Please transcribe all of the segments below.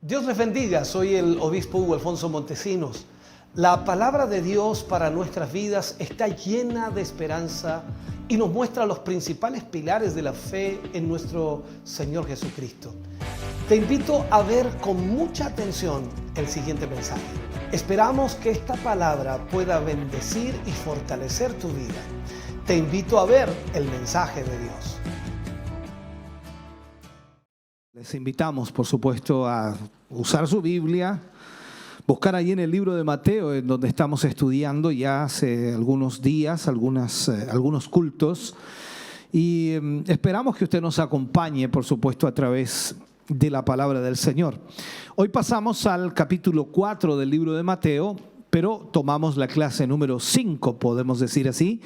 Dios les bendiga, soy el obispo Hugo Alfonso Montesinos. La palabra de Dios para nuestras vidas está llena de esperanza y nos muestra los principales pilares de la fe en nuestro Señor Jesucristo. Te invito a ver con mucha atención el siguiente mensaje. Esperamos que esta palabra pueda bendecir y fortalecer tu vida. Te invito a ver el mensaje de Dios. Les invitamos, por supuesto, a usar su Biblia, buscar allí en el libro de Mateo, en donde estamos estudiando ya hace algunos días, algunos cultos, y esperamos que usted nos acompañe, por supuesto, a través de la palabra del Señor. Hoy pasamos al capítulo 4 del libro de Mateo, pero tomamos la clase número 5, podemos decir así,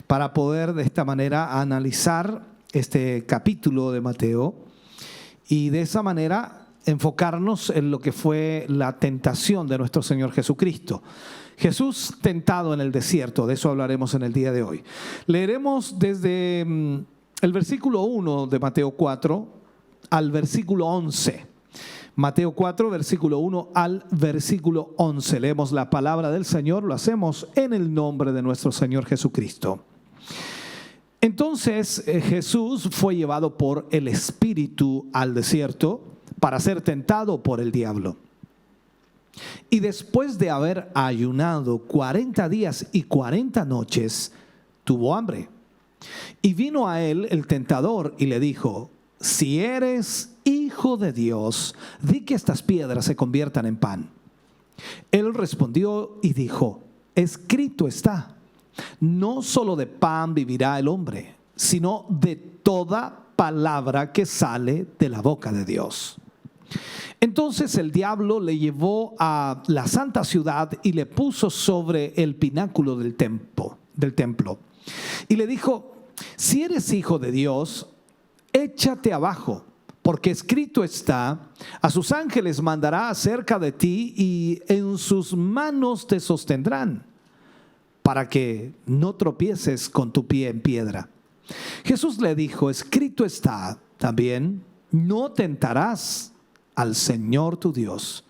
para poder de esta manera analizar este capítulo de Mateo y de esa manera enfocarnos en lo que fue la tentación de nuestro Señor Jesucristo. Jesús tentado en el desierto, de eso hablaremos en el día de hoy. Leeremos desde el versículo 1 de Mateo 4 al versículo 11. Mateo 4, versículo 1 al versículo 11. Leemos la palabra del Señor, lo hacemos en el nombre de nuestro Señor Jesucristo. Entonces Jesús fue llevado por el Espíritu al desierto para ser tentado por el diablo. Y después de haber ayunado 40 días y 40 noches, tuvo hambre. Y vino a él el tentador y le dijo: si eres hijo de Dios, di que estas piedras se conviertan en pan. Él respondió y dijo: escrito está, no solo de pan vivirá el hombre, sino de toda palabra que sale de la boca de Dios. Entonces el diablo le llevó a la santa ciudad y le puso sobre el pináculo del templo. Y le dijo: si eres hijo de Dios, échate abajo, porque escrito está: a sus ángeles mandará acerca de ti y en sus manos te sostendrán, para que no tropieces con tu pie en piedra. Jesús le dijo: escrito está también: no tentarás al Señor tu Dios.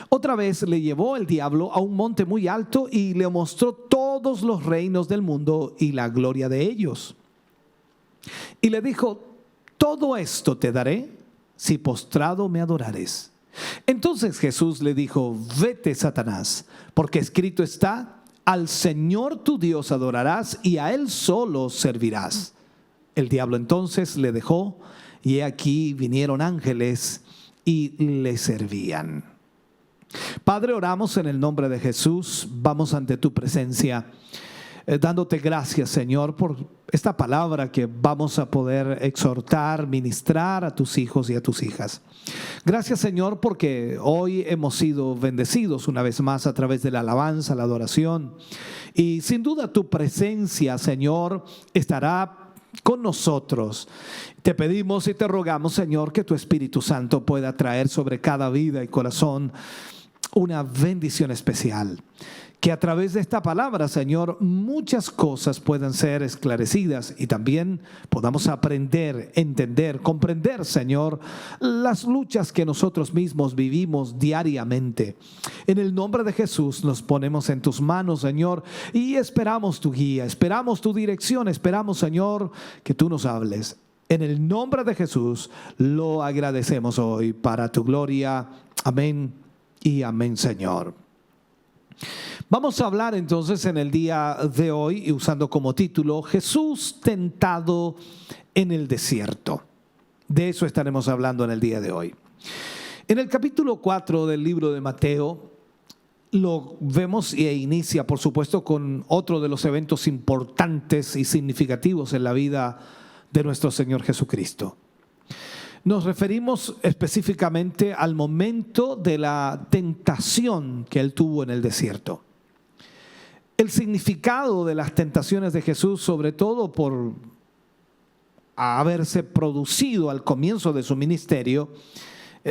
Otra vez le llevó el diablo a un monte muy alto y le mostró todos los reinos del mundo y la gloria de ellos. Y le dijo: todo esto te daré si postrado me adorares. Entonces Jesús le dijo: vete, Satanás, porque escrito está: al Señor tu Dios adorarás y a Él solo servirás. El diablo entonces le dejó, y he aquí vinieron ángeles y le servían. Padre, oramos en el nombre de Jesús, vamos ante tu presencia, dándote gracias, Señor, por esta palabra que vamos a poder exhortar, ministrar a tus hijos y a tus hijas. Gracias, Señor, porque hoy hemos sido bendecidos una vez más a través de la alabanza, la adoración. Y sin duda tu presencia, Señor, estará con nosotros. Te pedimos y te rogamos, Señor, que tu Espíritu Santo pueda traer sobre cada vida y corazón una bendición especial. Que a través de esta palabra, Señor, muchas cosas puedan ser esclarecidas y también podamos aprender, entender, comprender, Señor, las luchas que nosotros mismos vivimos diariamente. En el nombre de Jesús nos ponemos en tus manos, Señor, y esperamos tu guía, esperamos tu dirección, esperamos, Señor, que tú nos hables. En el nombre de Jesús lo agradecemos hoy para tu gloria. Amén y amén, Señor. Vamos a hablar entonces en el día de hoy, y usando como título: Jesús tentado en el desierto. De eso estaremos hablando en el día de hoy. En el capítulo 4 del libro de Mateo lo vemos e inicia, por supuesto, con otro de los eventos importantes y significativos en la vida de nuestro Señor Jesucristo. Nos referimos específicamente al momento de la tentación que Él tuvo en el desierto. El significado de las tentaciones de Jesús, sobre todo por haberse producido al comienzo de su ministerio,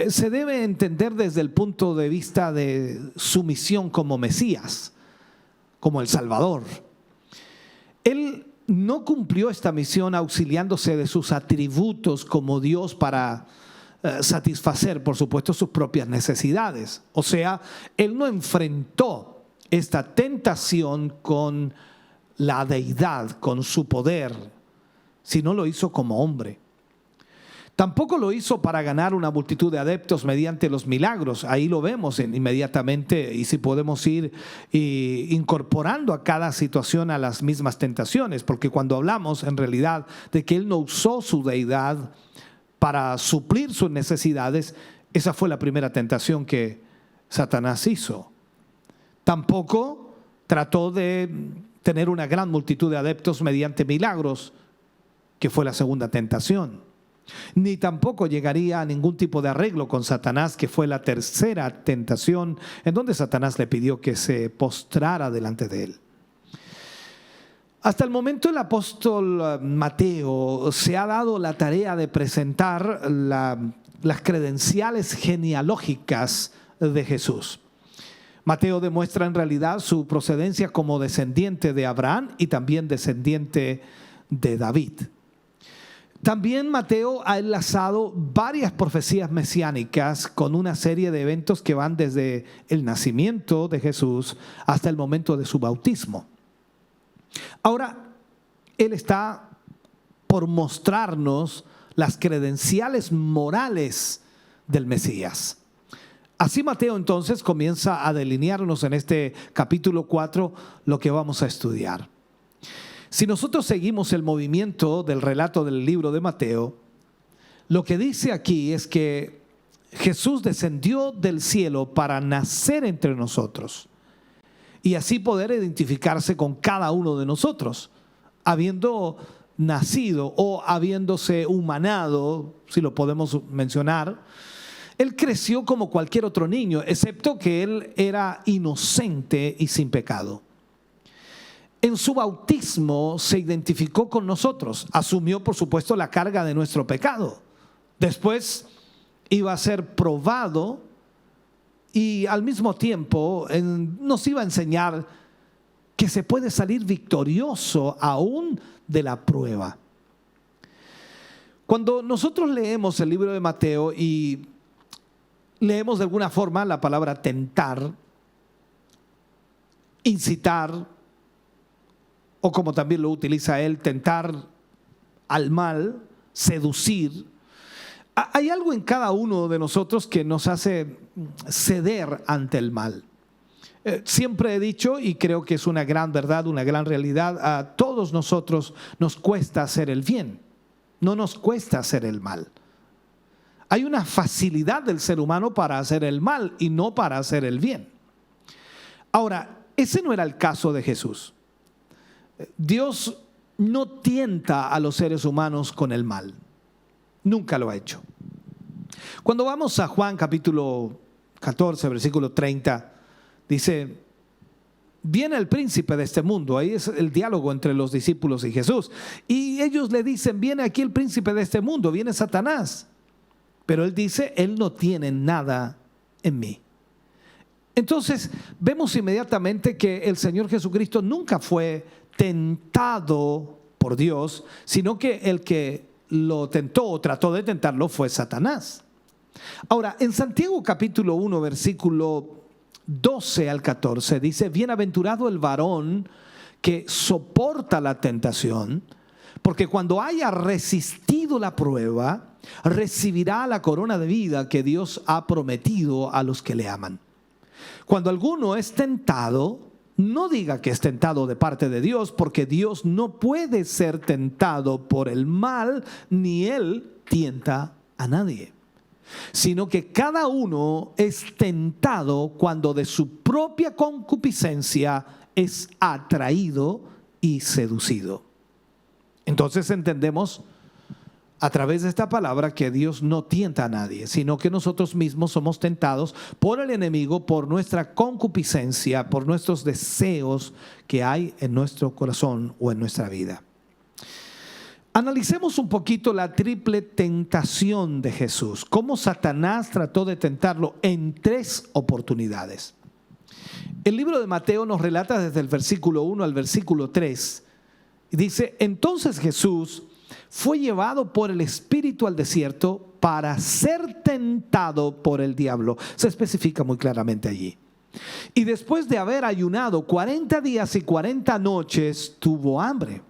se debe entender desde el punto de vista de su misión como Mesías, como el Salvador. Él no cumplió esta misión auxiliándose de sus atributos como Dios para satisfacer, por supuesto, sus propias necesidades. O sea, él no enfrentó esta tentación con la deidad, con su poder, sino lo hizo como hombre. Tampoco lo hizo para ganar una multitud de adeptos mediante los milagros. Ahí lo vemos inmediatamente, y si podemos ir incorporando a cada situación a las mismas tentaciones, porque cuando hablamos en realidad de que él no usó su deidad para suplir sus necesidades, esa fue la primera tentación que Satanás hizo. Tampoco trató de tener una gran multitud de adeptos mediante milagros, que fue la segunda tentación. Ni tampoco llegaría a ningún tipo de arreglo con Satanás, que fue la tercera tentación, en donde Satanás le pidió que se postrara delante de él. Hasta el momento el apóstol Mateo se ha dado la tarea de presentar las credenciales genealógicas de Jesús. Mateo demuestra en realidad su procedencia como descendiente de Abraham y también descendiente de David. También Mateo ha enlazado varias profecías mesiánicas con una serie de eventos que van desde el nacimiento de Jesús hasta el momento de su bautismo. Ahora, él está por mostrarnos las credenciales morales del Mesías. Así Mateo entonces comienza a delinearnos en este capítulo 4 lo que vamos a estudiar. Si nosotros seguimos el movimiento del relato del libro de Mateo, lo que dice aquí es que Jesús descendió del cielo para nacer entre nosotros y así poder identificarse con cada uno de nosotros, habiendo nacido o habiéndose humanado, si lo podemos mencionar. Él creció como cualquier otro niño, excepto que él era inocente y sin pecado. En su bautismo se identificó con nosotros, asumió por supuesto la carga de nuestro pecado. Después iba a ser probado y al mismo tiempo nos iba a enseñar que se puede salir victorioso aún de la prueba. Cuando nosotros leemos el libro de Mateo y leemos de alguna forma la palabra tentar, incitar, o como también lo utiliza él, tentar al mal, seducir. Hay algo en cada uno de nosotros que nos hace ceder ante el mal. Siempre he dicho, y creo que es una gran verdad, una gran realidad, a todos nosotros nos cuesta hacer el bien, no nos cuesta hacer el mal. Hay una facilidad del ser humano para hacer el mal y no para hacer el bien. Ahora, ese no era el caso de Jesús. Dios no tienta a los seres humanos con el mal. Nunca lo ha hecho. Cuando vamos a Juan capítulo 14, versículo 30, dice: viene el príncipe de este mundo. Ahí es el diálogo entre los discípulos y Jesús. Y ellos le dicen: viene aquí el príncipe de este mundo, viene Satanás. Pero él dice: él no tiene nada en mí. Entonces vemos inmediatamente que el Señor Jesucristo nunca fue tentado por Dios, sino que el que lo tentó o trató de tentarlo fue Satanás. Ahora, en Santiago capítulo 1, versículo 12 al 14, dice: bienaventurado el varón que soporta la tentación, porque cuando haya resistido la prueba, recibirá la corona de vida que Dios ha prometido a los que le aman. Cuando alguno es tentado, no diga que es tentado de parte de Dios, porque Dios no puede ser tentado por el mal, ni Él tienta a nadie. Sino que cada uno es tentado cuando de su propia concupiscencia es atraído y seducido. Entonces entendemos a través de esta palabra que Dios no tienta a nadie, sino que nosotros mismos somos tentados por el enemigo, por nuestra concupiscencia, por nuestros deseos que hay en nuestro corazón o en nuestra vida. Analicemos un poquito la triple tentación de Jesús, cómo Satanás trató de tentarlo en 3 oportunidades. El libro de Mateo nos relata desde el versículo 1 al versículo 3, y dice: entonces Jesús fue llevado por el Espíritu al desierto para ser tentado por el diablo. Se especifica muy claramente allí. Y después de haber ayunado 40 días y 40 noches, tuvo hambre.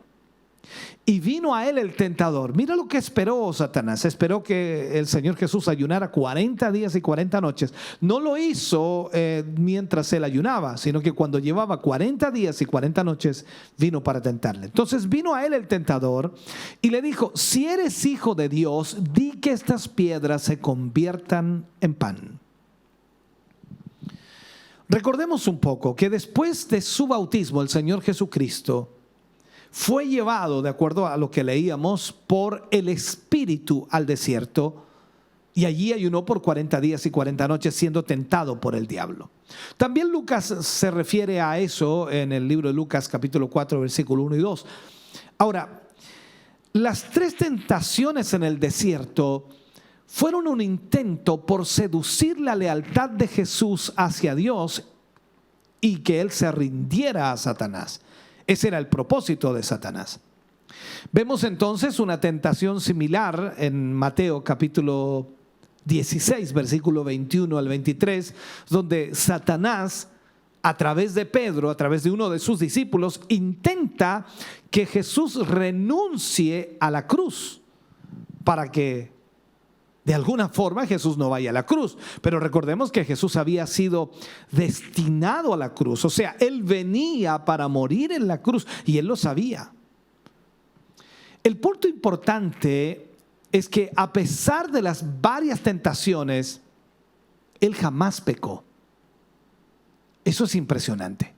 Y vino a él el tentador. Mira lo que esperó Satanás. Esperó que el Señor Jesús ayunara 40 días y 40 noches. No lo hizo mientras él ayunaba, sino que cuando llevaba 40 días y 40 noches, vino para tentarle. Entonces vino a él el tentador y le dijo: si eres hijo de Dios, di que estas piedras se conviertan en pan. Recordemos un poco que después de su bautismo, el Señor Jesucristo fue llevado, de acuerdo a lo que leíamos, por el Espíritu al desierto, y allí ayunó por 40 días y 40 noches siendo tentado por el diablo. También Lucas se refiere a eso en el libro de Lucas capítulo 4 versículo 1 y 2. Ahora, las tres tentaciones en el desierto fueron un intento por seducir la lealtad de Jesús hacia Dios y que él se rindiera a Satanás. Ese era el propósito de Satanás. Vemos entonces una tentación similar en Mateo capítulo 16, versículo 21 al 23, donde Satanás, a través de Pedro, a través de uno de sus discípulos, intenta que Jesús renuncie a la cruz para que de alguna forma Jesús no vaya a la cruz. Pero recordemos que Jesús había sido destinado a la cruz. O sea, Él venía para morir en la cruz y Él lo sabía. El punto importante es que a pesar de las varias tentaciones, Él jamás pecó. Eso es impresionante.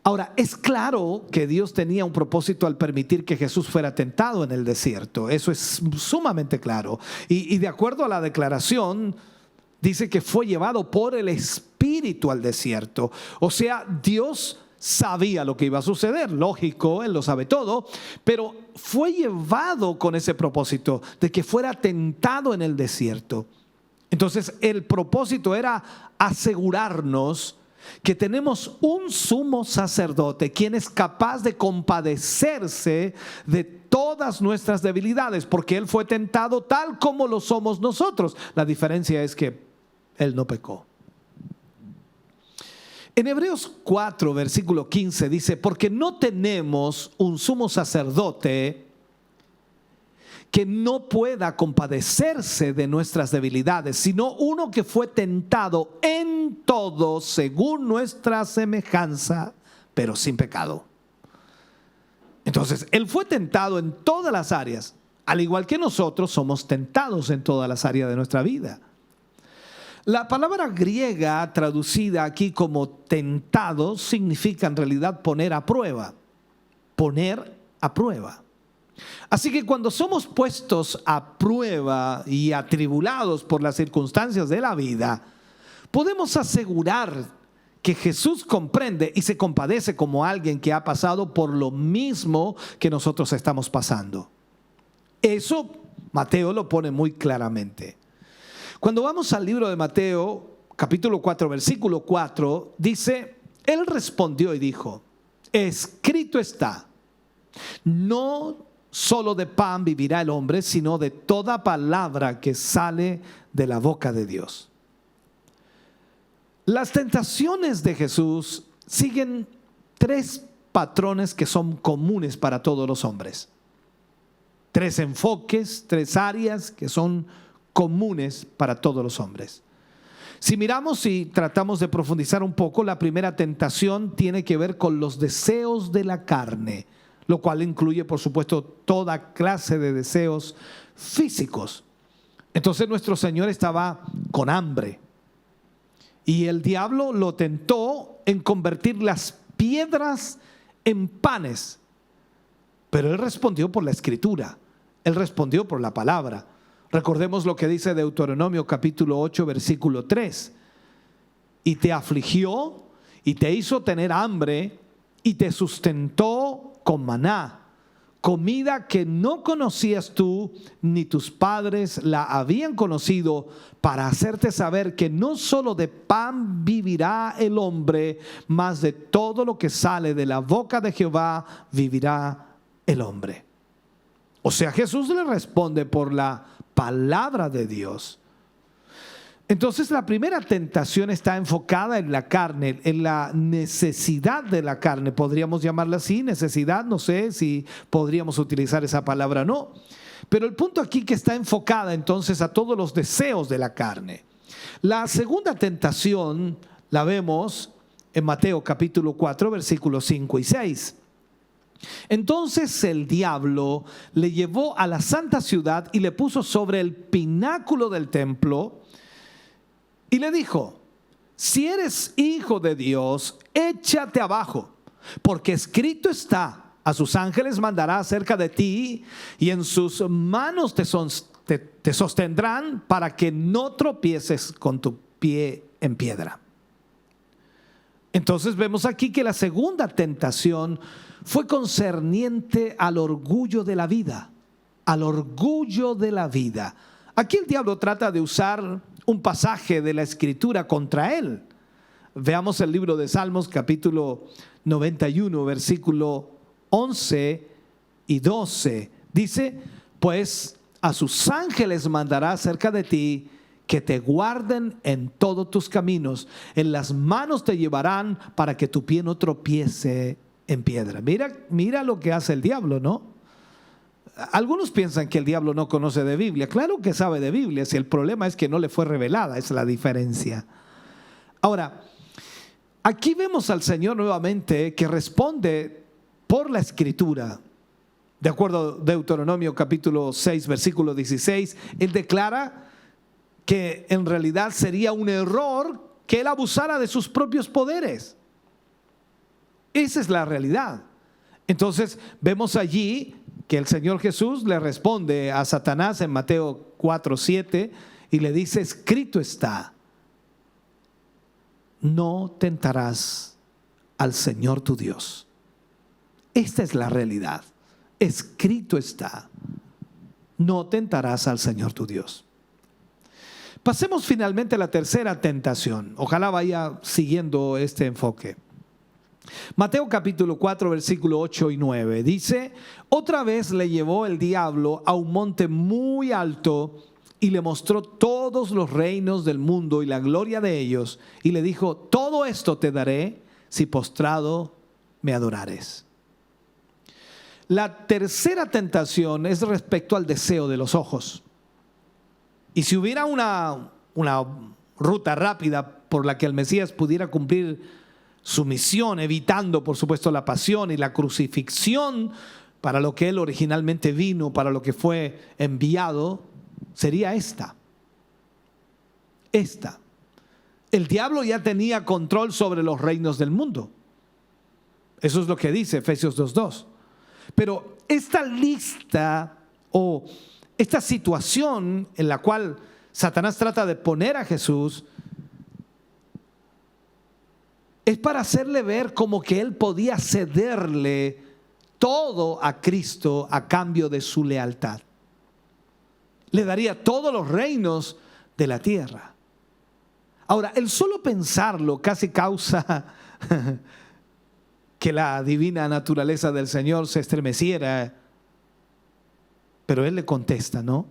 Ahora, es claro que Dios tenía un propósito al permitir que Jesús fuera tentado en el desierto. Eso es sumamente claro. Y de acuerdo a la declaración, dice que fue llevado por el Espíritu al desierto. O sea, Dios sabía lo que iba a suceder. Lógico, Él lo sabe todo. Pero fue llevado con ese propósito de que fuera tentado en el desierto. Entonces, el propósito era asegurarnos que tenemos un sumo sacerdote quien es capaz de compadecerse de todas nuestras debilidades, porque Él fue tentado tal como lo somos nosotros. La diferencia es que Él no pecó. En Hebreos 4, versículo 15 dice: porque no tenemos un sumo sacerdote que no pueda compadecerse de nuestras debilidades, sino uno que fue tentado en todo según nuestra semejanza, pero sin pecado. Entonces, Él fue tentado en todas las áreas, al igual que nosotros somos tentados en todas las áreas de nuestra vida. La palabra griega traducida aquí como tentado significa en realidad poner a prueba. Poner a prueba. Así que cuando somos puestos a prueba y atribulados por las circunstancias de la vida, podemos asegurar que Jesús comprende y se compadece como alguien que ha pasado por lo mismo que nosotros estamos pasando. Eso Mateo lo pone muy claramente. Cuando vamos al libro de Mateo, capítulo 4, versículo 4, dice: Él respondió y dijo: escrito está, no solo de pan vivirá el hombre, sino de toda palabra que sale de la boca de Dios. Las tentaciones de Jesús siguen tres patrones que son comunes para todos los hombres. Tres enfoques, tres áreas que son comunes para todos los hombres. Si miramos y tratamos de profundizar un poco, la primera tentación tiene que ver con los deseos de la carne, lo cual incluye, por supuesto, toda clase de deseos físicos. Entonces nuestro Señor estaba con hambre y el diablo lo tentó en convertir las piedras en panes, pero Él respondió por la Escritura, Él respondió por la palabra. Recordemos lo que dice Deuteronomio capítulo 8 versículo 3: y te afligió y te hizo tener hambre y te sustentó con maná, comida que no conocías tú ni tus padres la habían conocido, para hacerte saber que no solo de pan vivirá el hombre, mas de todo lo que sale de la boca de Jehová vivirá el hombre. O sea, Jesús le responde por la palabra de Dios. Entonces la primera tentación está enfocada en la carne, en la necesidad de la carne, podríamos llamarla así, necesidad, no sé si podríamos utilizar esa palabra o no, pero el punto aquí que está enfocada entonces a todos los deseos de la carne. La segunda tentación la vemos en Mateo capítulo 4, versículos 5 y 6. Entonces el diablo le llevó a la santa ciudad y le puso sobre el pináculo del templo y le dijo: si eres hijo de Dios, échate abajo, porque escrito está: a sus ángeles mandará acerca de ti, y en sus manos te sostendrán para que no tropieces con tu pie en piedra. Entonces vemos aquí que la segunda tentación fue concerniente al orgullo de la vida, al orgullo de la vida. Aquí el diablo trata de usar un pasaje de la Escritura contra él. Veamos el libro de Salmos capítulo 91, versículo 11 y 12. Dice: pues a sus ángeles mandará acerca de ti, que te guarden en todos tus caminos, en las manos te llevarán para que tu pie no tropiece en piedra. Mira lo que hace el diablo, ¿no? Algunos piensan que el diablo no conoce de Biblia. Claro que sabe de Biblia, si el problema es que no le fue revelada, esa es la diferencia. Ahora, aquí vemos al Señor nuevamente que responde por la Escritura. De acuerdo a Deuteronomio capítulo 6, versículo 16, Él declara que en realidad sería un error que Él abusara de sus propios poderes. Esa es la realidad. Entonces vemos allí que el Señor Jesús le responde a Satanás en Mateo 4:7 y le dice: escrito está, no tentarás al Señor tu Dios. Esta es la realidad. Escrito está, no tentarás al Señor tu Dios. Pasemos finalmente a la tercera tentación. Ojalá vaya siguiendo este enfoque. Mateo capítulo 4, versículo 8 y 9 dice: otra vez le llevó el diablo a un monte muy alto y le mostró todos los reinos del mundo y la gloria de ellos, y le dijo: todo esto te daré si postrado me adorares. La tercera tentación es respecto al deseo de los ojos. Y si hubiera una ruta rápida por la que el Mesías pudiera cumplir su misión, evitando por supuesto la pasión y la crucifixión, para lo que Él originalmente vino, para lo que fue enviado, sería esta. El diablo ya tenía control sobre los reinos del mundo. Eso es lo que dice Efesios 2:2. Pero esta lista o esta situación en la cual Satanás trata de poner a Jesús es para hacerle ver como que él podía cederle todo a Cristo a cambio de su lealtad. Le daría todos los reinos de la tierra. Ahora, el solo pensarlo casi causa que la divina naturaleza del Señor se estremeciera. Pero Él le contesta, ¿no?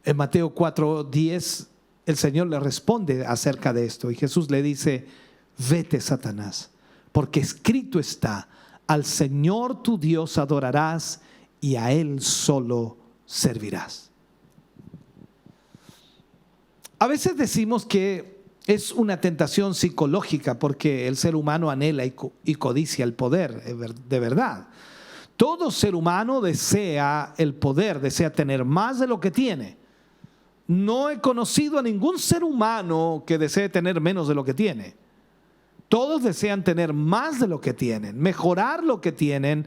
En Mateo 4:10 el Señor le responde acerca de esto y Jesús le dice: vete, Satanás, porque escrito está: al Señor tu Dios adorarás y a Él solo servirás. A veces decimos que es una tentación psicológica porque el ser humano anhela y codicia el poder, de verdad. Todo ser humano desea el poder, desea tener más de lo que tiene. No he conocido a ningún ser humano que desee tener menos de lo que tiene. Todos desean tener más de lo que tienen, mejorar lo que tienen,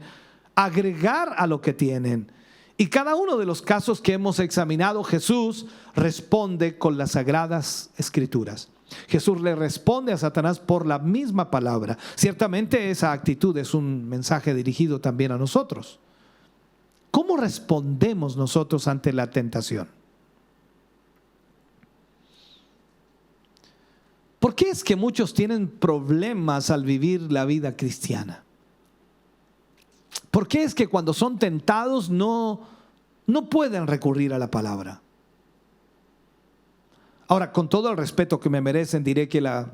agregar a lo que tienen. Y cada uno de los casos que hemos examinado, Jesús responde con las sagradas escrituras. Jesús le responde a Satanás por la misma palabra. Ciertamente esa actitud es un mensaje dirigido también a nosotros. ¿Cómo respondemos nosotros ante la tentación? ¿Por qué es que muchos tienen problemas al vivir la vida cristiana? ¿Por qué es que cuando son tentados no no pueden recurrir a la palabra. Ahora, con todo el respeto que me merecen, diré que la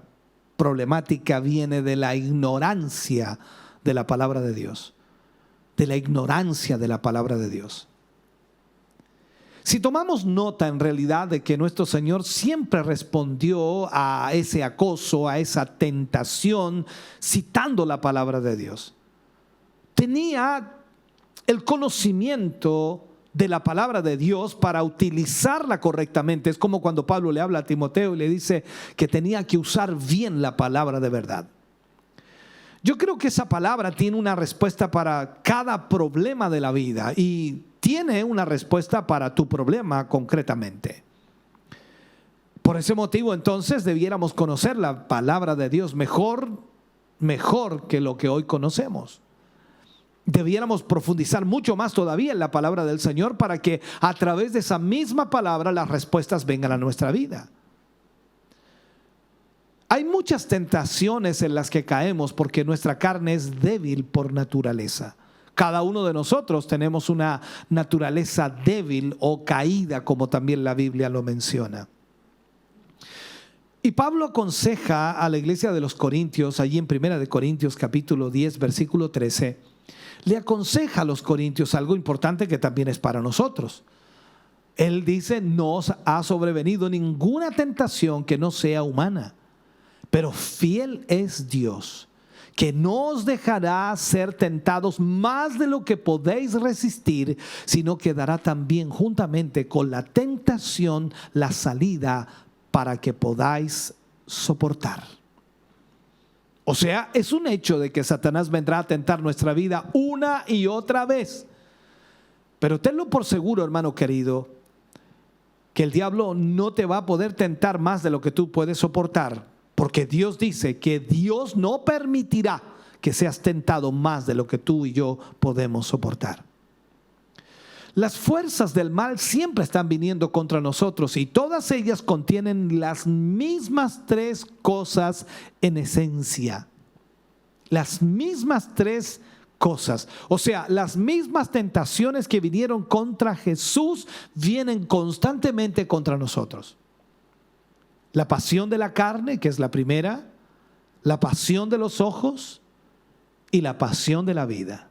problemática viene de la ignorancia de la palabra de Dios. De la ignorancia de la palabra de Dios. Si tomamos nota en realidad de que nuestro Señor siempre respondió a ese acoso, a esa tentación, citando la palabra de Dios. Tenía el conocimiento de la palabra de Dios para utilizarla correctamente. Es como cuando Pablo le habla a Timoteo y le dice que tenía que usar bien la palabra de verdad. Yo creo que esa palabra tiene una respuesta para cada problema de la vida y tiene una respuesta para tu problema concretamente. Por ese motivo, entonces, debiéramos conocer la palabra de Dios mejor que lo que hoy conocemos. Debiéramos profundizar mucho más todavía en la palabra del Señor para que a través de esa misma palabra las respuestas vengan a nuestra vida. Hay muchas tentaciones en las que caemos porque nuestra carne es débil por naturaleza. Cada uno de nosotros tenemos una naturaleza débil o caída, como también la Biblia lo menciona. Y Pablo aconseja a la iglesia de los Corintios, allí en 1 Corintios capítulo 10, versículo 13, le aconseja a los corintios algo importante que también es para nosotros. Él dice: no os ha sobrevenido ninguna tentación que no sea humana, pero fiel es Dios, que no os dejará ser tentados más de lo que podéis resistir, sino que dará también juntamente con la tentación la salida para que podáis soportar. O sea, es un hecho de que Satanás vendrá a tentar nuestra vida una y otra vez. Pero tenlo por seguro, hermano querido, que el diablo no te va a poder tentar más de lo que tú puedes soportar. Porque Dios dice que Dios no permitirá que seas tentado más de lo que tú y yo podemos soportar. Las fuerzas del mal siempre están viniendo contra nosotros y todas ellas contienen las mismas tres cosas en esencia. Las mismas tres cosas. O sea, las mismas tentaciones que vinieron contra Jesús vienen constantemente contra nosotros. La pasión de la carne, que es la primera, la pasión de los ojos y la pasión de la vida,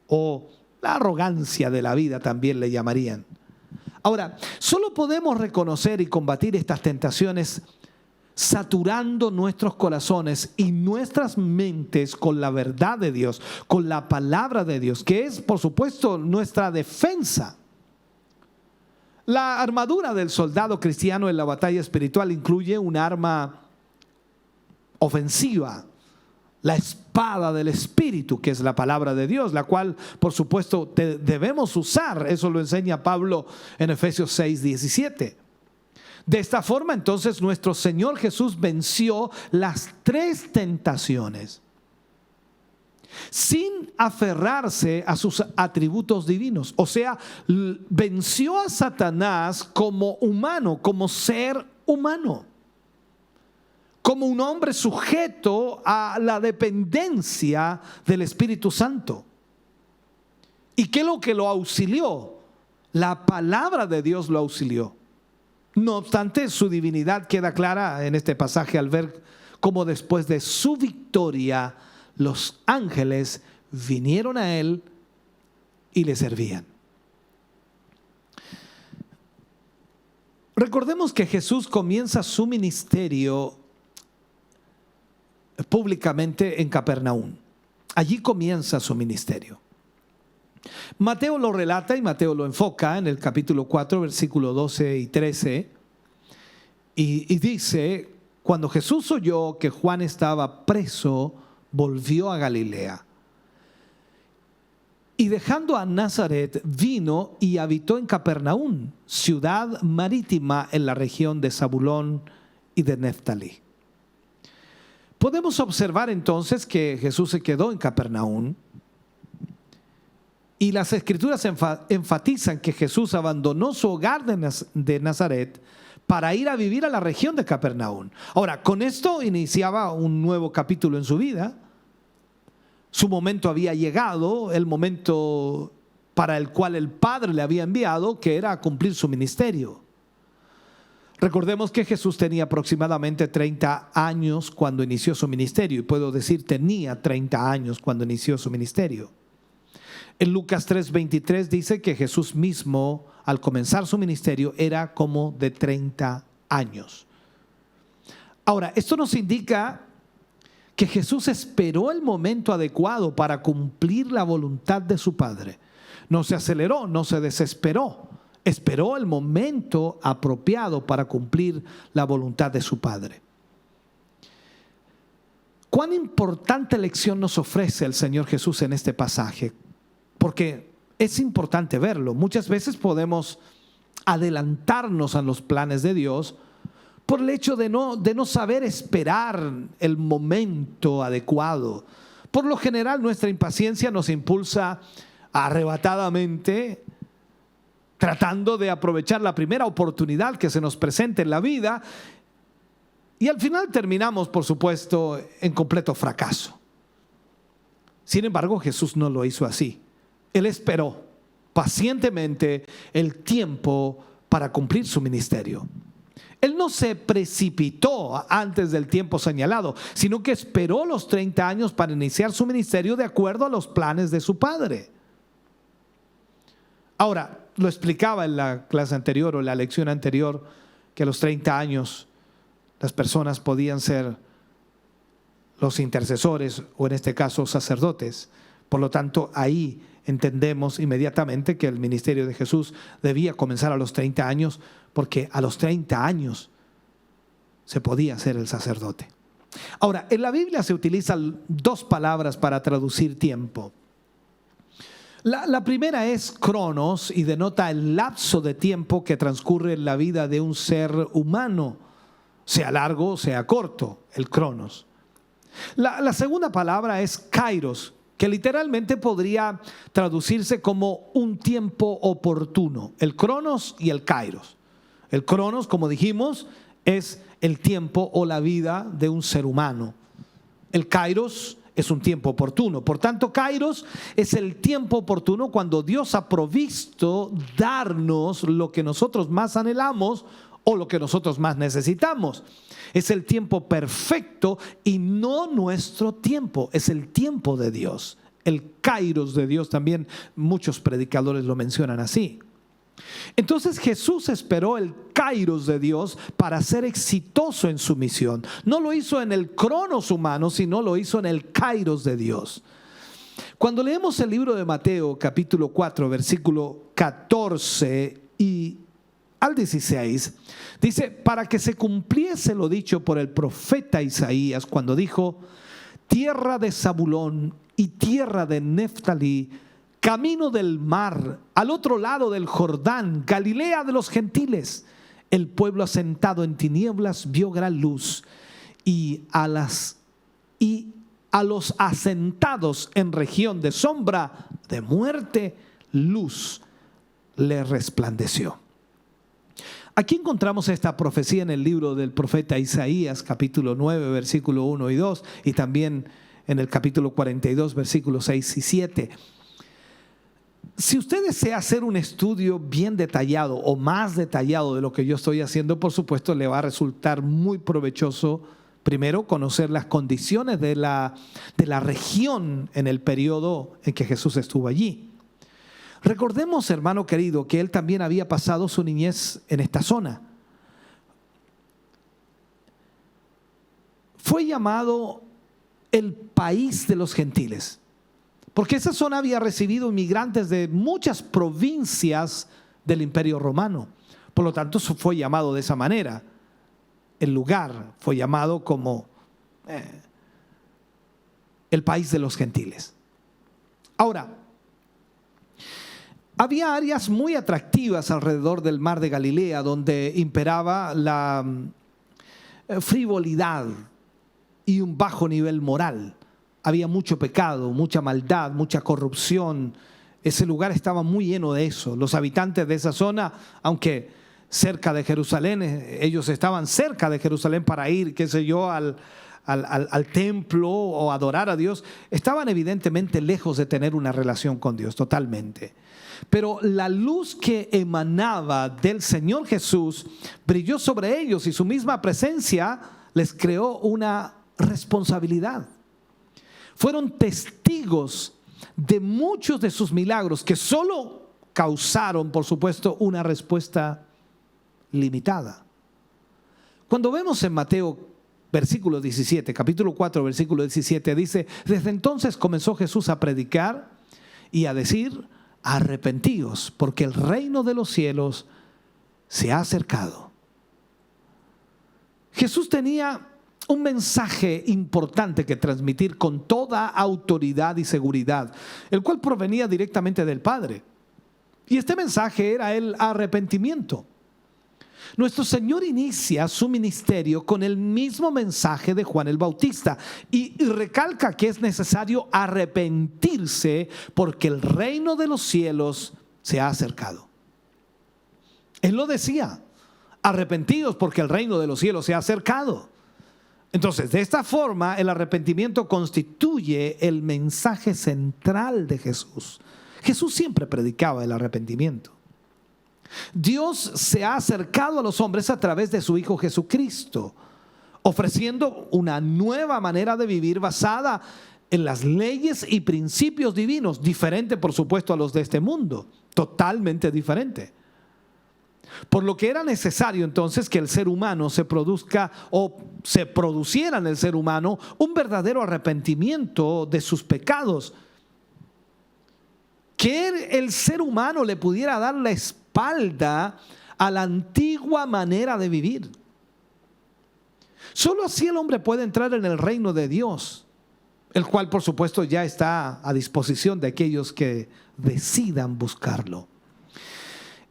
o la arrogancia de la vida también le llamarían. Ahora, solo podemos reconocer y combatir estas tentaciones saturando nuestros corazones y nuestras mentes con la verdad de Dios, con la palabra de Dios, que es, por supuesto, nuestra defensa. La armadura del soldado cristiano en la batalla espiritual incluye un arma ofensiva, la espada del Espíritu, que es la palabra de Dios, la cual, por supuesto, debemos usar. Eso lo enseña Pablo en Efesios 6, 17. De esta forma, entonces, nuestro Señor Jesús venció las tres tentaciones sin aferrarse a sus atributos divinos. O sea, venció a Satanás como humano, como ser humano, como un hombre sujeto a la dependencia del Espíritu Santo. ¿Y qué es lo que lo auxilió? La palabra de Dios lo auxilió. No obstante, su divinidad queda clara en este pasaje al ver cómo después de su victoria los ángeles vinieron a él y le servían. Recordemos que Jesús comienza su ministerio públicamente en Capernaum. Allí comienza su ministerio. Mateo lo relata y Mateo lo enfoca en el capítulo 4, versículo 12 y 13. Y dice: cuando Jesús oyó que Juan estaba preso, volvió a Galilea. Y dejando a Nazaret, vino y habitó en Capernaum, ciudad marítima en la región de Zabulón y de Neftalí. Podemos observar entonces que Jesús se quedó en Capernaum y las escrituras enfatizan que Jesús abandonó su hogar de Nazaret para ir a vivir a la región de Capernaum. Ahora, con esto iniciaba un nuevo capítulo en su vida. Su momento había llegado, el momento para el cual el Padre le había enviado, que era a cumplir su ministerio. Recordemos que Jesús tenía aproximadamente 30 años cuando inició su ministerio, y puedo decir tenía 30 años cuando inició su ministerio. En Lucas 3:23 dice que Jesús mismo, al comenzar su ministerio, era como de 30 años. Ahora, esto nos indica que Jesús esperó el momento adecuado para cumplir la voluntad de su Padre. No se aceleró, no se desesperó. Esperó el momento apropiado para cumplir la voluntad de su Padre. ¿Cuán importante lección nos ofrece el Señor Jesús en este pasaje? Porque es importante verlo. Muchas veces podemos adelantarnos a los planes de Dios por el hecho de no saber esperar el momento adecuado. Por lo general, nuestra impaciencia nos impulsa arrebatadamente, tratando de aprovechar la primera oportunidad que se nos presente en la vida, y al final terminamos, por supuesto, en completo fracaso. Sin embargo, Jesús no lo hizo así. Él esperó pacientemente el tiempo para cumplir su ministerio. Él no se precipitó antes del tiempo señalado, sino que esperó los 30 años para iniciar su ministerio de acuerdo a los planes de su Padre. Ahora, lo explicaba en la clase anterior o la lección anterior, que a los 30 años las personas podían ser los intercesores, o en este caso sacerdotes. Por lo tanto, ahí entendemos inmediatamente que el ministerio de Jesús debía comenzar a los 30 años, porque a los 30 años se podía ser el sacerdote. Ahora, en la Biblia se utilizan dos palabras para traducir tiempo. La primera es cronos, y denota el lapso de tiempo que transcurre en la vida de un ser humano, sea largo o sea corto, el cronos. La segunda palabra es kairos, que literalmente podría traducirse como un tiempo oportuno, el cronos y el kairos. El cronos, como dijimos, es el tiempo o la vida de un ser humano. El kairos es un tiempo oportuno. Por tanto, kairos es el tiempo oportuno cuando Dios ha provisto darnos lo que nosotros más anhelamos o lo que nosotros más necesitamos. Es el tiempo perfecto y no nuestro tiempo, es el tiempo de Dios. El kairos de Dios también muchos predicadores lo mencionan así. Entonces Jesús esperó el kairos de Dios para ser exitoso en su misión. No lo hizo en el cronos humano, sino lo hizo en el kairos de Dios. Cuando leemos el libro de Mateo, capítulo 4, versículo 14 y al 16, dice: para que se cumpliese lo dicho por el profeta Isaías cuando dijo: tierra de Zabulón y tierra de Neftalí, camino del mar, al otro lado del Jordán, Galilea de los gentiles. El pueblo asentado en tinieblas vio gran luz, y a los asentados en región de sombra de muerte, luz le resplandeció. Aquí encontramos esta profecía en el libro del profeta Isaías, capítulo 9, versículo 1 y 2, y también en el capítulo 42, versículos 6 y 7. Si usted desea hacer un estudio bien detallado o más detallado de lo que yo estoy haciendo, por supuesto le va a resultar muy provechoso primero conocer las condiciones de la región en el periodo en que Jesús estuvo allí. Recordemos, hermano querido, que él también había pasado su niñez en esta zona. Fue llamado el país de los gentiles, porque esa zona había recibido inmigrantes de muchas provincias del Imperio Romano. Por lo tanto, fue llamado de esa manera. El lugar fue llamado como el país de los gentiles. Ahora, había áreas muy atractivas alrededor del mar de Galilea donde imperaba la frivolidad y un bajo nivel moral. Había mucho pecado, mucha maldad, mucha corrupción. Ese lugar estaba muy lleno de eso. Los habitantes de esa zona, aunque cerca de Jerusalén, ellos estaban cerca de Jerusalén para ir, qué sé yo, al al templo o adorar a Dios, estaban evidentemente lejos de tener una relación con Dios totalmente. Pero la luz que emanaba del Señor Jesús brilló sobre ellos y su misma presencia les creó una responsabilidad. Fueron testigos de muchos de sus milagros que solo causaron, por supuesto, una respuesta limitada. Cuando vemos en Mateo versículo 17, capítulo 4, versículo 17, dice: desde entonces comenzó Jesús a predicar y a decir: arrepentíos, porque el reino de los cielos se ha acercado. Jesús tenía un mensaje importante que transmitir con toda autoridad y seguridad, el cual provenía directamente del Padre. Y este mensaje era el arrepentimiento. Nuestro Señor inicia su ministerio con el mismo mensaje de Juan el Bautista y recalca que es necesario arrepentirse porque el reino de los cielos se ha acercado. Él lo decía: arrepentidos porque el reino de los cielos se ha acercado. Entonces, de esta forma, el arrepentimiento constituye el mensaje central de Jesús. Jesús siempre predicaba el arrepentimiento. Dios se ha acercado a los hombres a través de su Hijo Jesucristo, ofreciendo una nueva manera de vivir basada en las leyes y principios divinos, diferente por supuesto a los de este mundo, totalmente diferente. Por lo que era necesario entonces que el ser humano se produzca o se produciera en el ser humano un verdadero arrepentimiento de sus pecados, que el ser humano le pudiera dar la espalda a la antigua manera de vivir. Solo así el hombre puede entrar en el reino de Dios, el cual por supuesto ya está a disposición de aquellos que decidan buscarlo.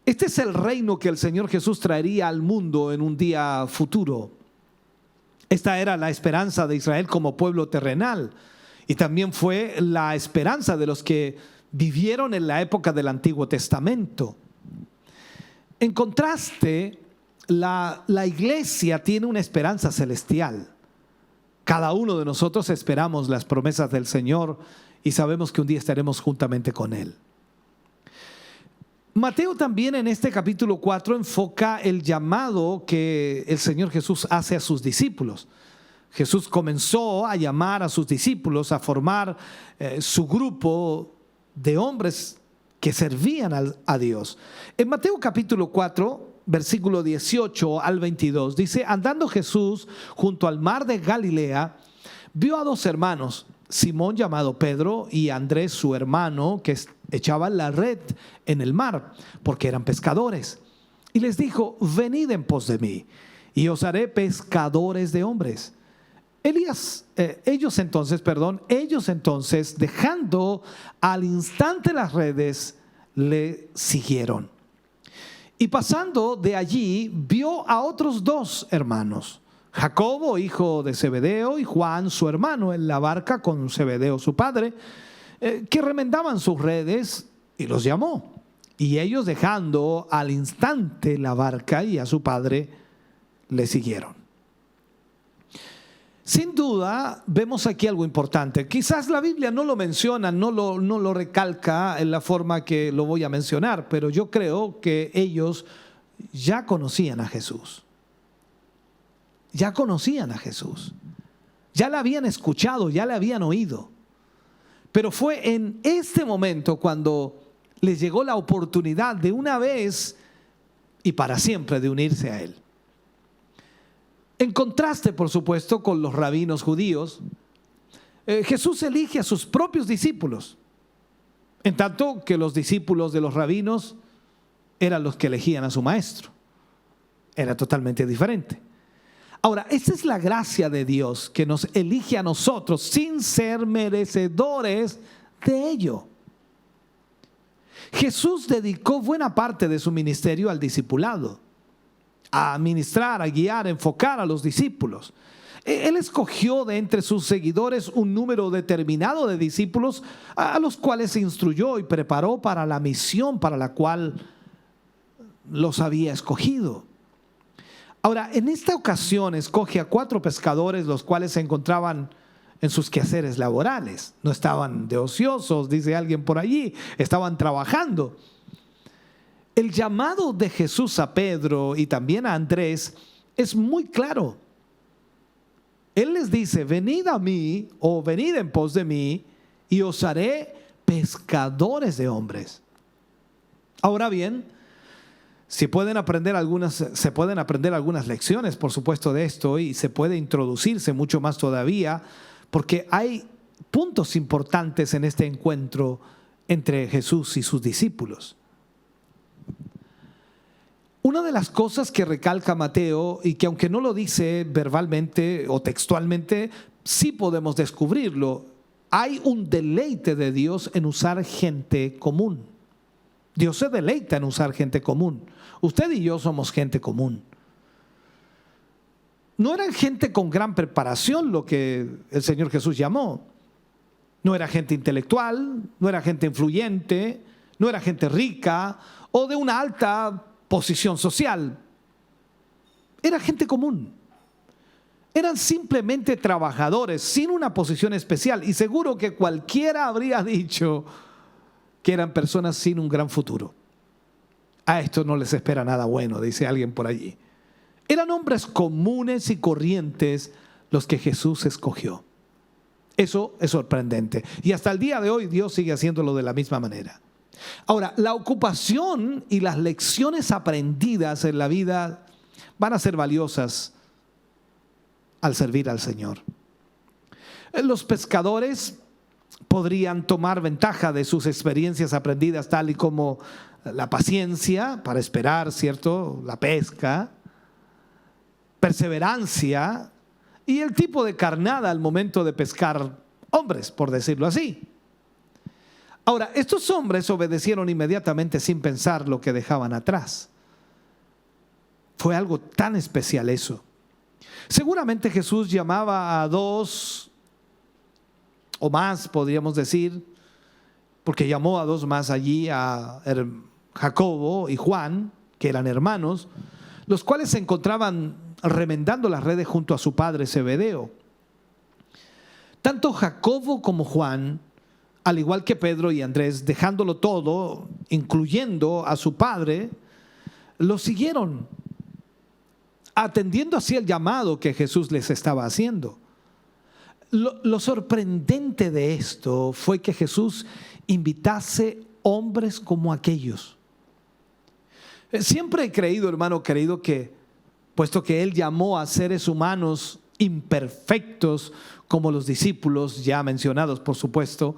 Este es el reino que el Señor Jesús traería al mundo en un día futuro. Esta era la esperanza de Israel como pueblo terrenal y también fue la esperanza de los que vivieron en la época del Antiguo Testamento. En contraste, la iglesia tiene una esperanza celestial. Cada uno de nosotros esperamos las promesas del Señor y sabemos que un día estaremos juntamente con Él. Mateo también en este capítulo 4 enfoca el llamado que el Señor Jesús hace a sus discípulos. Jesús comenzó a llamar a sus discípulos a formar su grupo de hombres que servían a Dios. En Mateo capítulo 4, versículo 18 al 22, dice: andando Jesús junto al mar de Galilea, vio a dos hermanos, Simón llamado Pedro y Andrés su hermano, que echaban la red en el mar, porque eran pescadores. Y les dijo: venid en pos de mí, y os haré pescadores de hombres. Ellos entonces, dejando al instante las redes, le siguieron. Y pasando de allí, vio a otros dos hermanos, Jacobo, hijo de Zebedeo, y Juan, su hermano, en la barca con Zebedeo, su padre, que remendaban sus redes, y los llamó. Y ellos, dejando al instante la barca y a su padre, le siguieron. Sin duda, vemos aquí algo importante. Quizás la Biblia no lo menciona, no lo recalca en la forma que lo voy a mencionar, pero yo creo que ellos ya conocían a Jesús. Ya conocían a Jesús. Ya la habían escuchado, ya la habían oído. Pero fue en este momento cuando les llegó la oportunidad de una vez y para siempre de unirse a Él. En contraste, por supuesto, con los rabinos judíos, Jesús elige a sus propios discípulos, en tanto que los discípulos de los rabinos eran los que elegían a su maestro. Era totalmente diferente. Ahora, esta es la gracia de Dios, que nos elige a nosotros sin ser merecedores de ello. Jesús dedicó buena parte de su ministerio al discipulado, a ministrar, a guiar, a enfocar a los discípulos. Él escogió de entre sus seguidores un número determinado de discípulos a los cuales se instruyó y preparó para la misión para la cual los había escogido. Ahora, en esta ocasión escoge a 4 pescadores, los cuales se encontraban en sus quehaceres laborales. No estaban de ociosos, dice alguien por allí, estaban trabajando. El llamado de Jesús a Pedro y también a Andrés es muy claro. Él les dice: venid a mí, o venid en pos de mí, y os haré pescadores de hombres. Ahora bien, se pueden aprender algunas lecciones, por supuesto, de esto, y se puede introducirse mucho más todavía, porque hay puntos importantes en este encuentro entre Jesús y sus discípulos. Una de las cosas que recalca Mateo, y que aunque no lo dice verbalmente o textualmente, sí podemos descubrirlo: hay un deleite de Dios en usar gente común. Dios se deleita en usar gente común. Usted y yo somos gente común. No eran gente con gran preparación lo que el Señor Jesús llamó. No era gente intelectual, no era gente influyente, no era gente rica o de una alta posición social. Era gente común. Eran simplemente trabajadores sin una posición especial, y seguro que cualquiera habría dicho que eran personas sin un gran futuro. A estos no les espera nada bueno, dice alguien por allí. Eran hombres comunes y corrientes los que Jesús escogió. Eso es sorprendente, y hasta el día de hoy Dios sigue haciéndolo de la misma manera. Ahora, la ocupación y las lecciones aprendidas en la vida van a ser valiosas al servir al Señor. Los pescadores podrían tomar ventaja de sus experiencias aprendidas, tal y como la paciencia para esperar, ¿cierto?, la pesca, perseverancia y el tipo de carnada al momento de pescar hombres, por decirlo así. Ahora, estos hombres obedecieron inmediatamente sin pensar lo que dejaban atrás. Fue algo tan especial eso. Seguramente Jesús llamaba a 2 o más, podríamos decir, porque llamó a 2 más allí, a Jacobo y Juan, que eran hermanos, los cuales se encontraban remendando las redes junto a su padre Zebedeo. Tanto Jacobo como Juan, al igual que Pedro y Andrés, dejándolo todo, incluyendo a su padre, lo siguieron, atendiendo así el llamado que Jesús les estaba haciendo. Lo sorprendente de esto fue que Jesús invitase hombres como aquellos. Siempre he creído, hermano querido, que puesto que Él llamó a seres humanos imperfectos como los discípulos ya mencionados, por supuesto,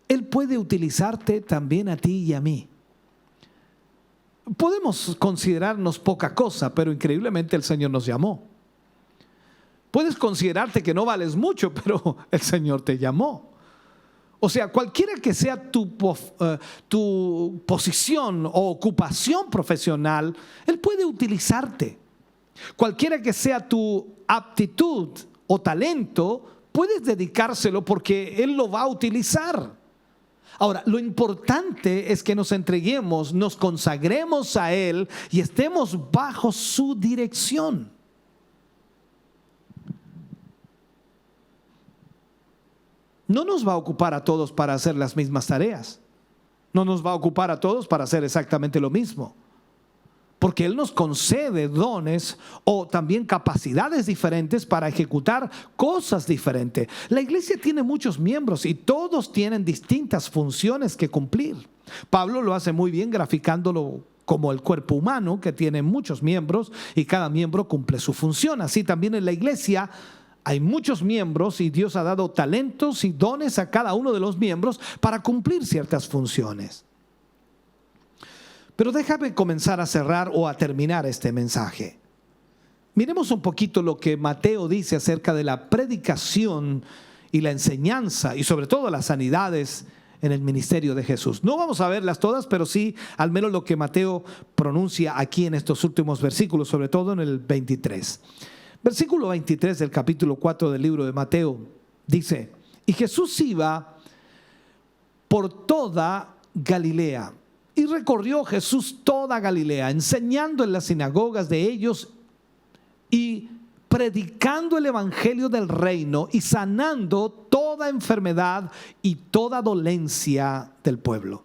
Él puede utilizarte también a ti y a mí. Podemos considerarnos poca cosa, pero increíblemente el Señor nos llamó. Puedes considerarte que no vales mucho, pero el Señor te llamó. O sea, cualquiera que sea tu posición o ocupación profesional, Él puede utilizarte. Cualquiera que sea tu aptitud o talento, puedes dedicárselo porque Él lo va a utilizar. Ahora, lo importante es que nos entreguemos, nos consagremos a Él y estemos bajo su dirección. No nos va a ocupar a todos para hacer las mismas tareas. No nos va a ocupar a todos para hacer exactamente lo mismo. Porque Él nos concede dones o también capacidades diferentes para ejecutar cosas diferentes. La iglesia tiene muchos miembros y todos tienen distintas funciones que cumplir. Pablo lo hace muy bien graficándolo como el cuerpo humano, que tiene muchos miembros y cada miembro cumple su función. Así también en la iglesia hay muchos miembros y Dios ha dado talentos y dones a cada uno de los miembros para cumplir ciertas funciones. Pero déjame comenzar a cerrar o a terminar este mensaje. Miremos un poquito lo que Mateo dice acerca de la predicación y la enseñanza y sobre todo las sanidades en el ministerio de Jesús. No vamos a verlas todas, pero sí al menos lo que Mateo pronuncia aquí en estos últimos versículos, sobre todo en el 23. Versículo 23 del capítulo 4 del libro de Mateo dice: y Jesús iba por toda Galilea. Y recorrió Jesús toda Galilea, enseñando en las sinagogas de ellos y predicando el evangelio del reino y sanando toda enfermedad y toda dolencia del pueblo.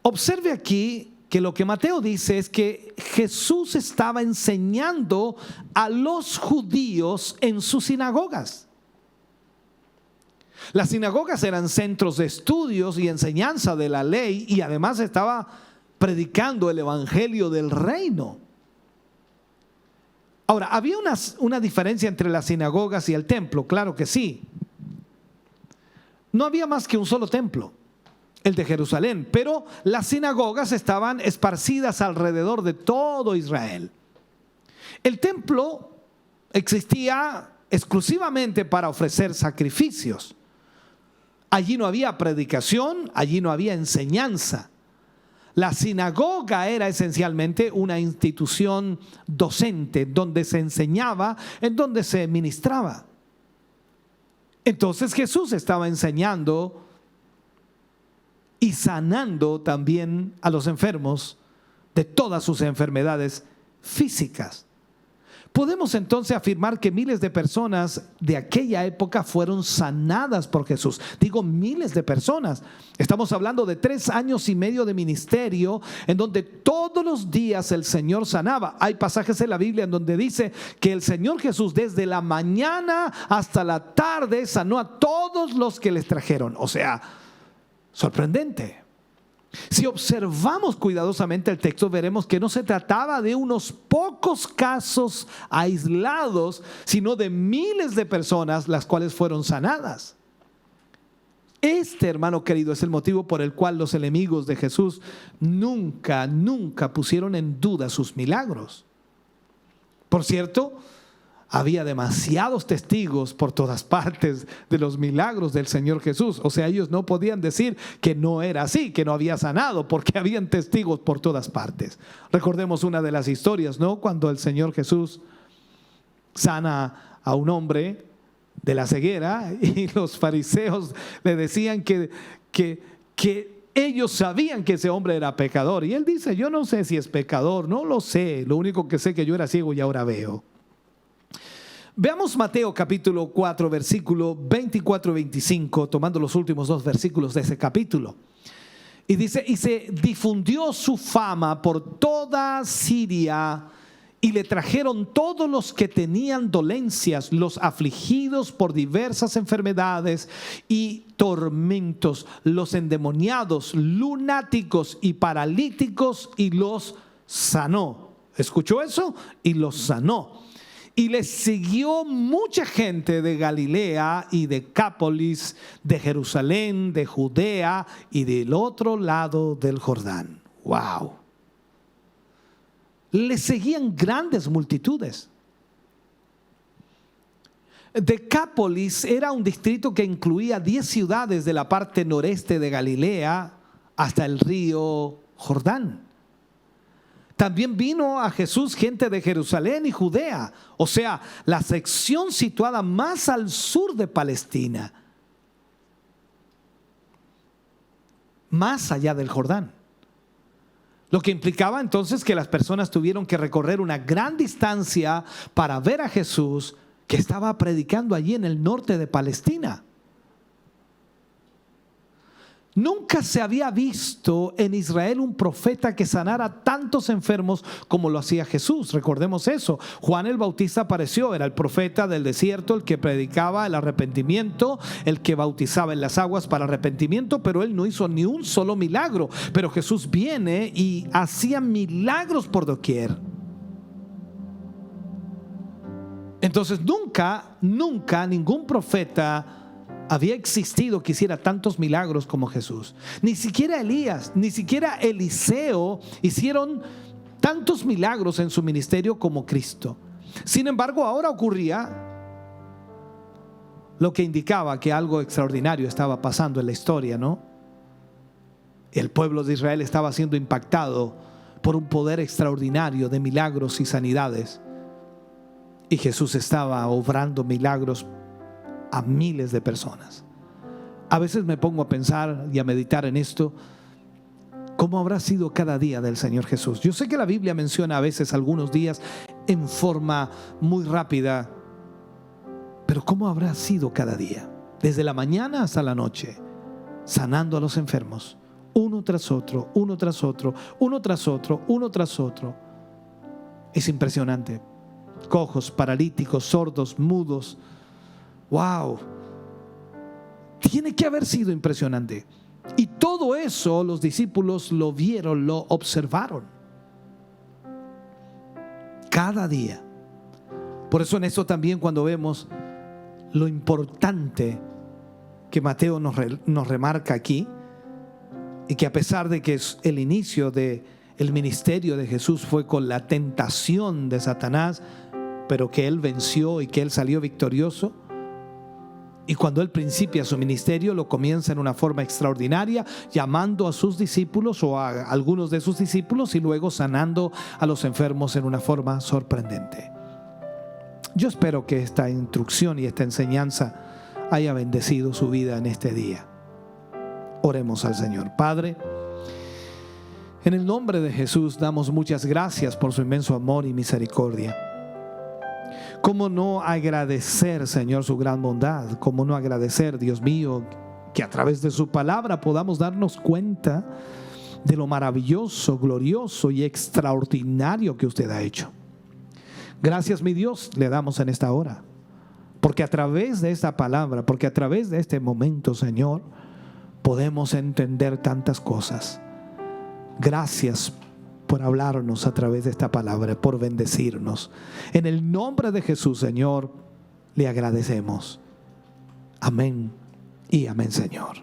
Observe aquí que lo que Mateo dice es que Jesús estaba enseñando a los judíos en sus sinagogas. Las sinagogas eran centros de estudios y enseñanza de la ley, y además estaba predicando el evangelio del reino. Ahora, ¿había una diferencia entre las sinagogas y el templo? Claro que sí. No había más que un solo templo, el de Jerusalén, pero las sinagogas estaban esparcidas alrededor de todo Israel. El templo existía exclusivamente para ofrecer sacrificios. Allí no había predicación, allí no había enseñanza. La sinagoga era esencialmente una institución docente donde se enseñaba, en donde se ministraba. Entonces Jesús estaba enseñando y sanando también a los enfermos de todas sus enfermedades físicas. Podemos entonces afirmar que miles de personas de aquella época fueron sanadas por Jesús. Digo miles de personas. Estamos hablando de 3 años y medio de ministerio en donde todos los días el Señor sanaba. Hay pasajes en la Biblia en donde dice que el Señor Jesús desde la mañana hasta la tarde sanó a todos los que les trajeron. O sea, sorprendente. Si observamos cuidadosamente el texto, veremos que no se trataba de unos pocos casos aislados, sino de miles de personas las cuales fueron sanadas. Este, hermano querido, es el motivo por el cual los enemigos de Jesús nunca pusieron en duda sus milagros. Por cierto, había demasiados testigos por todas partes de los milagros del Señor Jesús. O sea, ellos no podían decir que no era así, que no había sanado, porque habían testigos por todas partes. Recordemos una de las historias, ¿no? Cuando el Señor Jesús sana a un hombre de la ceguera y los fariseos le decían que ellos sabían que ese hombre era pecador. Y él dice, yo no sé si es pecador, no lo sé. Lo único que sé es que yo era ciego y ahora veo. Veamos Mateo capítulo 4, versículo 24 y 25, tomando los últimos 2 versículos de ese capítulo. Y dice, y se difundió su fama por toda Siria, y le trajeron todos los que tenían dolencias, los afligidos por diversas enfermedades y tormentos, los endemoniados, lunáticos y paralíticos, y los sanó. ¿Escuchó eso? Y los sanó. Y les siguió mucha gente de Galilea y de Decápolis, de Jerusalén, de Judea y del otro lado del Jordán. ¡Wow! Les seguían grandes multitudes. Decápolis era un distrito que incluía 10 ciudades de la parte noreste de Galilea hasta el río Jordán. También vino a Jesús gente de Jerusalén y Judea, o sea, la sección situada más al sur de Palestina, más allá del Jordán. Lo que implicaba entonces que las personas tuvieron que recorrer una gran distancia para ver a Jesús, que estaba predicando allí en el norte de Palestina. Nunca se había visto en Israel un profeta que sanara tantos enfermos como lo hacía Jesús. Recordemos eso. Juan el Bautista apareció, era el profeta del desierto, el que predicaba el arrepentimiento, el que bautizaba en las aguas para arrepentimiento, pero él no hizo ni un solo milagro. Pero Jesús viene y hacía milagros por doquier. Entonces nunca ningún profeta había existido que hiciera tantos milagros como Jesús. Ni siquiera Elías, ni siquiera Eliseo hicieron tantos milagros en su ministerio como Cristo. Sin embargo, ahora ocurría lo que indicaba que algo extraordinario estaba pasando en la historia, ¿no? El pueblo de Israel estaba siendo impactado por un poder extraordinario de milagros y sanidades. Y Jesús estaba obrando milagros a miles de personas. A veces me pongo a pensar y a meditar en esto. ¿Cómo habrá sido cada día del Señor Jesús? Yo sé que la Biblia menciona a veces algunos días en forma muy rápida, pero ¿cómo habrá sido cada día? Desde la mañana hasta la noche, sanando a los enfermos, uno tras otro, uno tras otro, uno tras otro, uno tras otro. Es impresionante. Cojos, paralíticos, sordos, mudos. ¡Wow! Tiene que haber sido impresionante. Y todo eso los discípulos lo vieron, lo observaron. Cada día. Por eso en eso también, cuando vemos lo importante que Mateo nos remarca aquí, y que a pesar de que el inicio del ministerio de Jesús fue con la tentación de Satanás, pero que Él venció y que Él salió victorioso, y cuando Él principia su ministerio, lo comienza en una forma extraordinaria, llamando a sus discípulos o a algunos de sus discípulos, y luego sanando a los enfermos en una forma sorprendente. Yo espero que esta instrucción y esta enseñanza haya bendecido su vida en este día. Oremos al Señor. Padre, en el nombre de Jesús damos muchas gracias por su inmenso amor y misericordia. ¿Cómo no agradecer, Señor, su gran bondad? ¿Cómo no agradecer, Dios mío, que a través de su palabra podamos darnos cuenta de lo maravilloso, glorioso y extraordinario que usted ha hecho? Gracias, mi Dios, le damos en esta hora, porque a través de esta palabra, porque a través de este momento, Señor, podemos entender tantas cosas. Gracias por hablarnos a través de esta palabra, por bendecirnos. En el nombre de Jesús, Señor, le agradecemos. Amén y amén, Señor.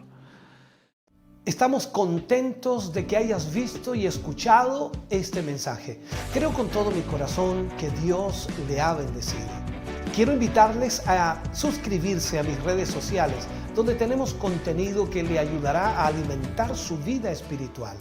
Estamos contentos de que hayas visto y escuchado este mensaje. Creo con todo mi corazón que Dios le ha bendecido. Quiero invitarles a suscribirse a mis redes sociales, donde tenemos contenido que le ayudará a alimentar su vida espiritual.